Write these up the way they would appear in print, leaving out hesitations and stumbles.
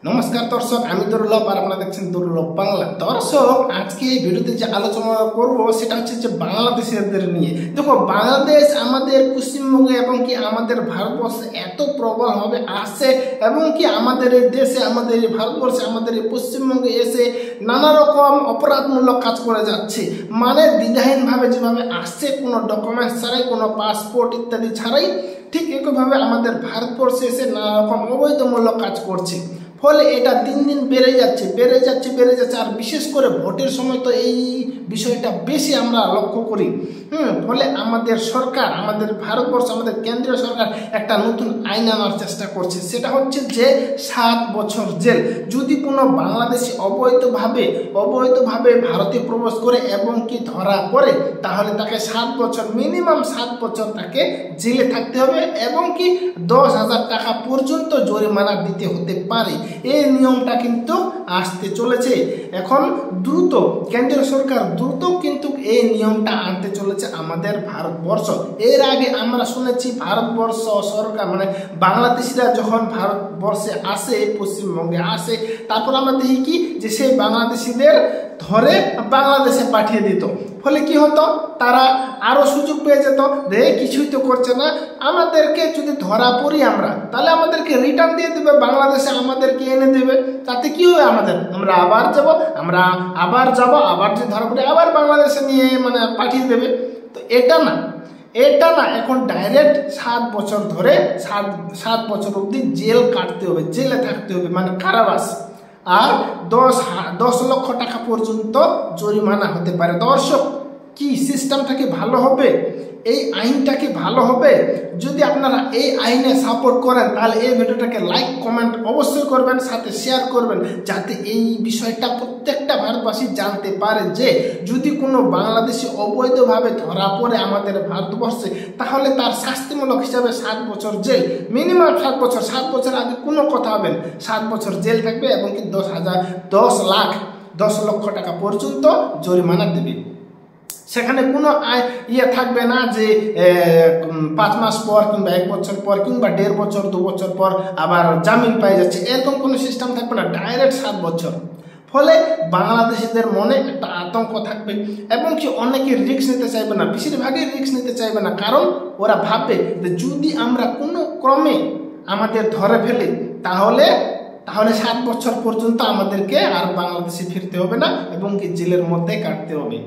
নমস্কার দর্শক, আমি দুর্লভ আর আপনারা দেখছেন দুর্লভ বাংলা। দর্শক, আজকে এই ভিডিওতে যে আলোচনা করব সেটা হচ্ছে যে বাংলাদেশিদের নিয়ে। দেখো, বাংলাদেশ আমাদের পশ্চিমবঙ্গে এবং কি আমাদের ভারতবর্ষে এত প্রবলভাবে আসছে এবং কি আমাদের এই দেশে, আমাদের এই ভারতবর্ষে, আমাদের এই পশ্চিমবঙ্গে এসে নানা রকম অপরাধমূলক কাজ করে যাচ্ছে। মানে দ্বিধাহীনভাবে যেভাবে আসছে, কোনো ডকুমেন্টস ছাড়াই, কোনো পাসপোর্ট ইত্যাদি ছাড়াই, ঠিক একইভাবে আমাদের ভারতবর্ষে এসে নানা রকম অবৈধমূলক কাজ করছে। ফলে এটা দিন দিন বেড়ে যাচ্ছে। আর বিশেষ করে ভোটের সময় তো এই বিষয়টা বেশি আমরা লক্ষ্য করি। ফলে আমাদের সরকার, আমাদের ভারতবর্ষ, আমাদের কেন্দ্রীয় সরকার একটা নতুন আইন আনার চেষ্টা করছে। সেটা হচ্ছে যে 7 বছর জেল। যদি কোনো বাংলাদেশি অবৈধভাবে ভারতে প্রবেশ করে এবং কি ধরা পড়ে, তাহলে তাকে 7 বছর, মিনিমাম 7 বছর তাকে জেলে থাকতে হবে এবং কি 10,000 টাকা পর্যন্ত জরিমানা দিতে হতে পারে। এই নিয়মটা কিন্তু আসতে চলেছে এখন দ্রুত। কেন্দ্রীয় সরকার দ্রুত কিন্তু এই নিয়মটা আনতে চলেছে আমাদের ভারতবর্ষ। এর আগে আমরা শুনেছি ভারতবর্ষ সরকার, মানে বাংলাদেশিরা যখন ভারতবর্ষে আসে, পশ্চিমবঙ্গে আসে, তারপর আমরা দেখি কি যে সেই বাংলাদেশিদের ধরে বাংলাদেশে পাঠিয়ে দিত। ফলে কি হতো, তারা আরো সুযোগ পেয়ে যেত, কিছুই তো করছে না, আমাদেরকে যদি ধরা পড়ি আমরা, তাহলে আমাদেরকে রিটার্ন দিয়ে দেবে বাংলাদেশে, আমাদেরকে এনে দেবে। তাতে কি হবে, আমরা আবার যাব, আবার যদি ধরা পড়ি আবার বাংলাদেশে নিয়ে পাঠিয়ে দেবে। তো এটা না, এখন ডাইরেক্ট 7 বছর ধরে 7 বছর অবধি জেল কাটতে হবে, জেলে থাকতে হবে, মানে কারাবাস। আর 10 লক্ষ টাকা পর্যন্ত জরিমানা হতে পারে। দর্শক, কি সিস্টেমটা কি ভালো হবে? এই আইনটা কি ভালো হবে? যদি আপনারা এই আইনে সাপোর্ট করেন, তাহলে এই ভিডিওটাকে লাইক কমেন্ট অবশ্যই করবেন, সাথে শেয়ার করবেন, যাতে এই বিষয়টা প্রত্যেকটা ভারতবাসী জানতে পারে যে যদি কোনো বাংলাদেশি অবৈধভাবে ধরা পড়ে আমাদের ভারতবর্ষে, তাহলে তার শাস্তিমূলক হিসাবে 7 বছর জেল, মিনিমাম 7 বছর। 7 বছর আগে কোনো কথা হবে না, 7 বছর জেল থাকবে এবং কি 10 লক্ষ টাকা পর্যন্ত জরিমানা দেবে। সেখানে কোনো থাকবে না যে 5 মাস পর কিংবা 1 বছর পর কিংবা 1.5 বছর 2 বছর পর আবার জামিন পেয়ে যাচ্ছে, এরকম কোনো সিস্টেম থাকবে না, ডাইরেক্ট 7 বছর। ফলে বাংলাদেশিদের মনে একটা আতঙ্ক থাকবে এবং কি অনেকে রিস্ক নিতে চাইবে না, বেশিরভাগই রিস্ক নিতে চাইবে না। কারণ ওরা ভাববে যে যদি আমরা কোনো ক্রমে আমাদের ধরে ফেলি, তাহলে 7 বছর পর্যন্ত আমাদেরকে আর বাংলাদেশে ফিরতে হবে না এবং কি জেলের মধ্যে কাটতে হবে।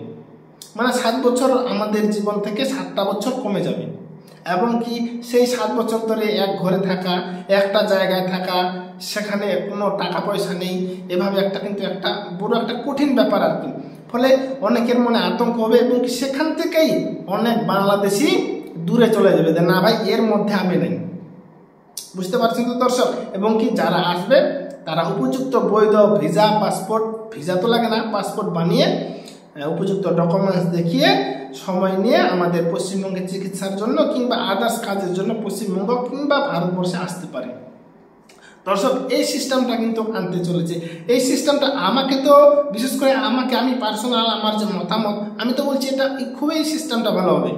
মানে 7 বছর আমাদের জীবন থেকে 7টা বছর কমে যাবে এবং কি সেই 7 বছর ধরে এক ঘরে থাকা, একটা জায়গায় থাকা, সেখানে কোনো টাকা পয়সা নেই, এভাবে কিন্তু একটা বড় একটা কঠিন ব্যাপার আর কি। ফলে অনেকের মনে আতঙ্ক হবে এবং কি সেখান থেকেই অনেক বাংলাদেশি দূরে চলে যাবে যে না ভাই, এর মধ্যে আমি নেই। বুঝতে পারছেন তো দর্শক? এবং কি যারা আসবে তারা উপযুক্ত বৈধ ভিসা তো লাগে না, পাসপোর্ট বানিয়ে উপযুক্ত ডকুমেন্টস দেখিয়ে সময় নিয়ে আমাদের পশ্চিমবঙ্গে চিকিৎসার জন্য কিংবা আদার্স কাজের জন্য পশ্চিমবঙ্গ কিংবা ভারতবর্ষে আসতে পারে। দর্শক, এই সিস্টেমটা কিন্তু আনতে চলেছে। এই সিস্টেমটা আমাকে তো, বিশেষ করে আমি পার্সোনাল, আমার যে মতামত, আমি তো বলছি এটা খুবই সিস্টেমটা ভালো হবে।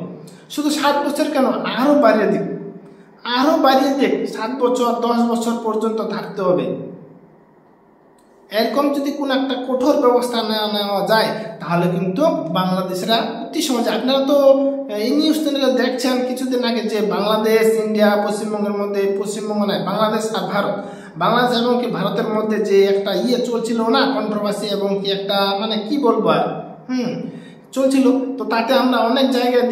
শুধু 7 বছর কেন, আরও বাড়িয়ে দিক, 7 বছর 10 বছর পর্যন্ত থাকতে হবে। এরকম যদি কোনো একটা কঠোর ব্যবস্থা নেওয়া যায়, তাহলে কিন্তু বাংলাদেশরা অতি সহজে, আপনারা তো এই নিউজ চ্যানেলে দেখছেন কিছুদিন আগে যে বাংলাদেশ, ইন্ডিয়া, পশ্চিমবঙ্গের মধ্যে, পশ্চিমবঙ্গ নয়, বাংলাদেশ আর ভারত, বাংলাদেশ এবং কি ভারতের মধ্যে যে একটা চলছিল না, কন্ট্রোভার্সি এবং কি একটা কি বলবো আর চলছিল। তো তাতে আমরা অনেক জায়গায়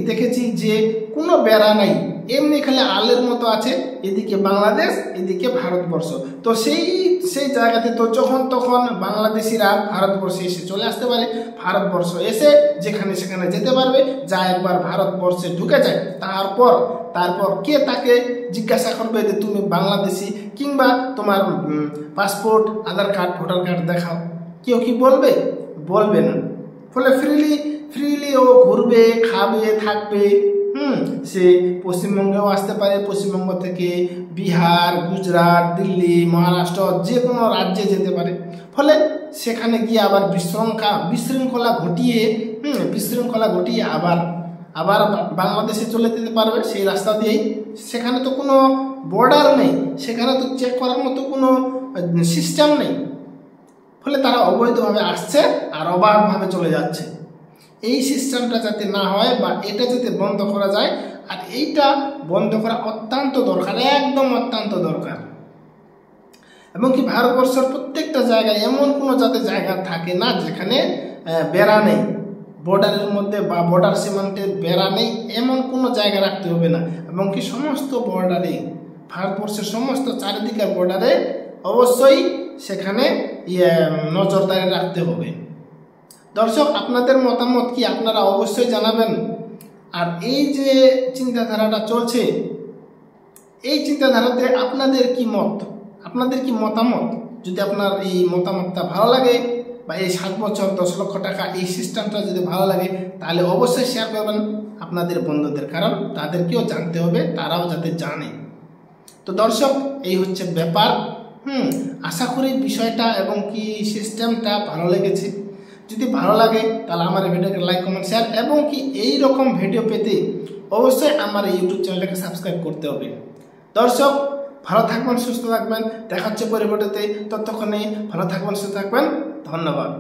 দেখেছি যে কোনো বেড়া নাই, এমনি খালি আলের মতো আছে, এদিকে বাংলাদেশ, এদিকে ভারতবর্ষ। তো সেই জায়গাতে তো যখন তখন বাংলাদেশিরা ভারতবর্ষে এসে চলে আসতে পারে, ভারতবর্ষ এসে যেখানে সেখানে যেতে পারবে। যা একবার ভারতবর্ষে ঢুকে যায়, তারপর কে তাকে জিজ্ঞাসা করবে যে তুমি বাংলাদেশি, কিংবা তোমার পাসপোর্ট, আধার কার্ড, ভোটার কার্ড দেখাও। কেউ কি বলবে না। ফলে ফ্রিলি ও ঘুরবে, খাবে, থাকবে। সে পশ্চিমবঙ্গেও আসতে পারে, পশ্চিমবঙ্গ থেকে বিহার, গুজরাট, দিল্লি, মহারাষ্ট্র, যে কোনো রাজ্যে যেতে পারে। ফলে সেখানে গিয়ে আবার বিশৃঙ্খলা ঘটিয়ে আবার বাংলাদেশে চলে যেতে পারবে সেই রাস্তা দিয়েই। সেখানে তো কোনো বর্ডার নেই, সেখানে তো চেক করার মতো কোনো সিস্টেম নেই, ফলে তারা অবৈধভাবে আসছে আর অবাধভাবে চলে যাচ্ছে। এই সিস্টেমটা যাতে না হয় বা এটা যাতে বন্ধ করা যায়, আর এইটা বন্ধ করা অত্যন্ত দরকার, একদম অত্যন্ত দরকার। এবং কি ভারতবর্ষের প্রত্যেকটা জায়গায় এমন কোনো যাতে জায়গা থাকে না যেখানে বেড়া নেই, বর্ডারের মধ্যে বা বর্ডার সীমান্তের বেড়া নেই, এমন কোনো জায়গা রাখতে হবে না। এবং কি সমস্ত বর্ডারে, ভারতবর্ষের সমস্ত চারিদিকের বর্ডারে অবশ্যই সেখানে নজরদারি রাখতে হবে। দর্শক, আপনাদের মতামত কি আপনারা অবশ্যই জানাবেন। আর এই যে চিন্তাধারাটা চলছে, এই চিন্তাধারাতে আপনাদের কি মত, আপনাদের কি মতামত? যদি আপনার এই মতামতটা ভালো লাগে বা এই 7 বছর 10 লক্ষ টাকা এই সিস্টেমটা যদি ভালো লাগে, তাহলে অবশ্যই শেয়ার করবেন আপনাদের বন্ধুদের, কারণ তাদেরকেও জানতে হবে, তারাও যাতে জানে। তো দর্শক, এই হচ্ছে ব্যাপার। আশা করি বিষয়টা এবং কি সিস্টেমটা ভালো লেগেছে। যদি ভালো লাগে তাহলে আমার এই ভিডিওকে লাইক, কমেন্ট, শেয়ার, এবং কি এই রকম ভিডিও পেতে অবশ্যই আমার এই ইউটিউব চ্যানেলটাকে সাবস্ক্রাইব করতে হবে। দর্শক, ভালো থাকবেন, সুস্থ থাকবেন, দেখা হচ্ছে পরবর্তীতে। ততক্ষণে ভালো থাকবেন, সুস্থ থাকবেন। ধন্যবাদ।